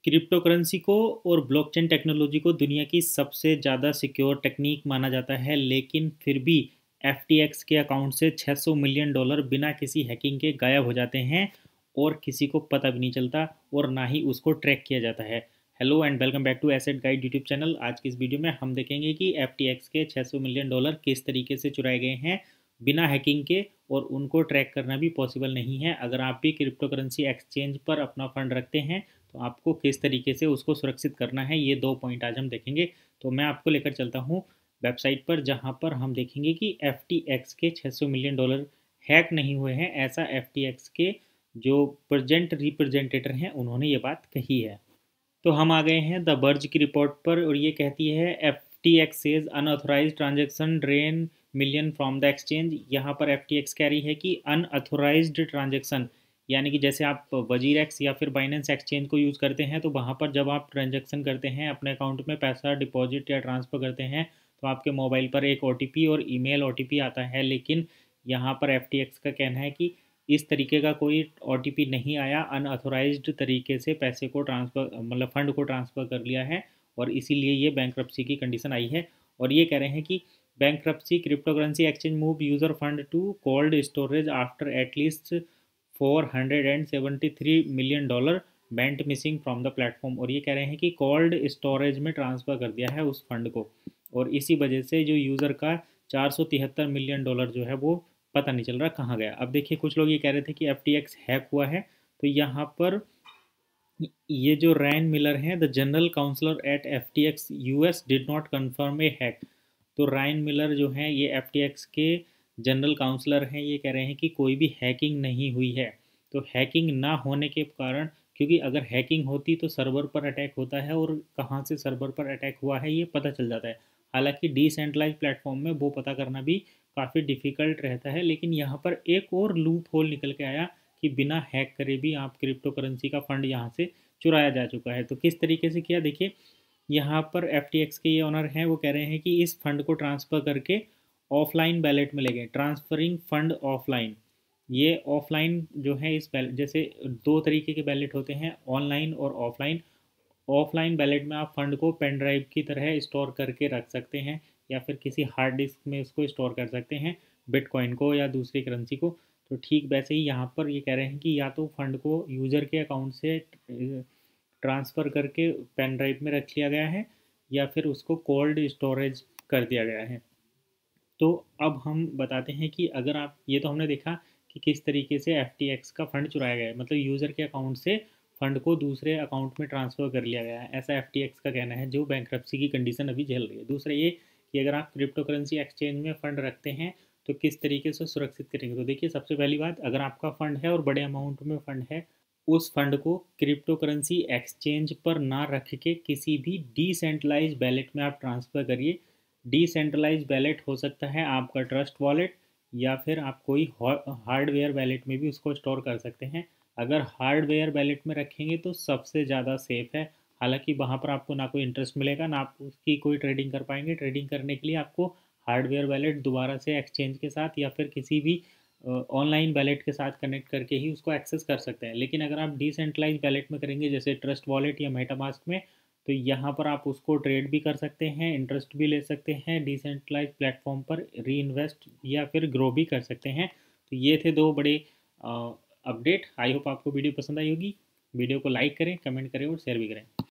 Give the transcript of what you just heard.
Crypto currency को और blockchain technology को दुनिया की सबसे ज़्यादा सिक्योर टेक्निक माना जाता है, लेकिन फिर भी FTX के अकाउंट से $600 मिलियन बिना किसी हैकिंग के गायब हो जाते हैं और किसी को पता भी नहीं चलता और ना ही उसको ट्रैक किया जाता है। Hello and welcome back to asset guide YouTube channel. आज की इस वीडियो में हम देखेंगे कि FTX के $600 मिलियन किस तरीके से चुराए गए हैं बिना हैकिंग के, और उनको ट्रैक करना भी पॉसिबल नहीं है। अगर आप भी क्रिप्टो करेंसी एक्सचेंज पर अपना फंड रखते हैं तो आपको किस तरीके से उसको सुरक्षित करना है, ये दो पॉइंट आज हम देखेंगे। तो मैं आपको लेकर चलता हूँ वेबसाइट पर, जहाँ पर हम देखेंगे कि FTX के $600 मिलियन हैक नहीं हुए हैं। ऐसा FTX के जो प्रेजेंट रिप्रेजेंटेटर हैं उन्होंने ये बात कही है। तो हम आ गए हैं द बर्ज की रिपोर्ट पर, और ये कहती है FTX says unauthorised transaction drain million from the exchange. यहाँ पर FTX कह रही है कि अनऑथोराइज्ड ट्रांजैक्शन, यानी कि जैसे आप वजीरेक्स या फिर बाइनेंस एक्सचेंज को यूज़ करते हैं तो वहाँ पर जब आप ट्रांजैक्शन करते हैं, अपने अकाउंट में पैसा डिपॉजिट या ट्रांसफ़र करते हैं, तो आपके मोबाइल पर एक OTP और ईमेल OTP आता है। लेकिन यहाँ पर FTX का कहना है कि इस तरीके का कोई OTP नहीं आया, अनऑथोराइज्ड तरीके से पैसे को ट्रांसफ़र, मतलब फ़ंड को ट्रांसफ़र कर लिया है, और इसीलिए ये बैंकरप्सी की कंडीशन आई है। और ये कह रहे हैं कि bankruptcy crypto currency exchange move user fund to cold storage after at least $473 million went missing from the platform. और ये कह रहे हैं कि कोल्ड स्टोरेज में ट्रांसफ़र कर दिया है उस फंड को, और इसी वजह से जो यूज़र का $473 मिलियन जो है वो पता नहीं चल रहा कहाँ गया। अब देखिए, कुछ लोग ये कह रहे थे कि FTX हैक हुआ है, तो यहाँ पर ये जो रैन मिलर हैं, the general counsellor at FTX US did not confirm a hack. तो रायन मिलर जो हैं ये FTX के जनरल काउंसलर हैं, ये कह रहे हैं कि कोई भी हैकिंग नहीं हुई है। तो हैकिंग ना होने के कारण, क्योंकि अगर हैकिंग होती तो सर्वर पर अटैक होता है, और कहाँ से सर्वर पर अटैक हुआ है ये पता चल जाता है। हालांकि डिसेंट्रलाइज प्लेटफॉर्म में वो पता करना भी काफ़ी डिफ़िकल्ट रहता है, लेकिन यहाँ पर एक और लूप होल निकल के आया कि बिना हैक करे भी आप क्रिप्टो करेंसी का फंड यहाँ से चुराया जा चुका है। तो किस तरीके से किया, देखिए यहाँ पर FTX के ये ओनर हैं, वो कह रहे हैं कि इस फंड को ट्रांसफ़र करके ऑफलाइन बैलेट में ले गए, ट्रांसफरिंग फंड ऑफलाइन। ये ऑफलाइन जो है इस बैलेट, जैसे दो तरीके के बैलेट होते हैं, ऑनलाइन और ऑफलाइन। ऑफलाइन बैलेट में आप फंड को पेन ड्राइव की तरह स्टोर करके रख सकते हैं, या फिर किसी हार्ड डिस्क में उसको स्टोर कर सकते हैं, बिटकॉइन को या दूसरी करेंसी को। तो ठीक वैसे ही यहाँ पर ये कह रहे हैं कि या तो फंड को यूज़र के अकाउंट से ट्रांसफ़र करके पेन ड्राइव में रख लिया गया है, या फिर उसको कोल्ड स्टोरेज कर दिया गया है। तो अब हम बताते हैं कि अगर आप, ये तो हमने देखा कि किस तरीके से FTX का फंड चुराया गया है, मतलब यूज़र के अकाउंट से फंड को दूसरे अकाउंट में ट्रांसफ़र कर लिया गया है, ऐसा FTX का कहना है, जो बैंकरप्सी की कंडीशन अभी झेल रही है। दूसरा ये कि अगर आप क्रिप्टो करेंसी एक्सचेंज में फ़ंड रखते हैं तो किस तरीके से सुरक्षित करेंगे। तो देखिए, सबसे पहली बात, अगर आपका फ़ंड है और बड़े अमाउंट में फ़ंड है, उस फंड को क्रिप्टो करेंसी एक्सचेंज पर ना रख के किसी भी डिसेंट्रलाइज बैलेट में आप ट्रांसफ़र करिए। डिसेंट्रलाइज बैलेट हो सकता है आपका ट्रस्ट वॉलेट, या फिर आप कोई हार्डवेयर बैलेट में भी उसको स्टोर कर सकते हैं। अगर हार्डवेयर बैलेट में रखेंगे तो सबसे ज़्यादा सेफ़ है। हालांकि वहाँ पर आपको ना कोई इंटरेस्ट मिलेगा, ना आप उसकी कोई ट्रेडिंग कर पाएंगे। ट्रेडिंग करने के लिए आपको हार्डवेयर बैलेट दोबारा से एक्सचेंज के साथ या फिर किसी भी ऑनलाइन बैलेट के साथ कनेक्ट करके ही उसको एक्सेस कर सकते हैं। लेकिन अगर आप डिसेंट्रलाइज बैलेट में करेंगे, जैसे ट्रस्ट वॉलेट या मेटामास्क में, तो यहाँ पर आप उसको ट्रेड भी कर सकते हैं, इंटरेस्ट भी ले सकते हैं, डिसेंट्रलाइज प्लेटफॉर्म पर री इन्वेस्ट या फिर ग्रो भी कर सकते हैं। तो ये थे दो बड़े अपडेट। आई होप आपको वीडियो पसंद आई होगी। वीडियो को लाइक करें, कमेंट करें और शेयर भी करें।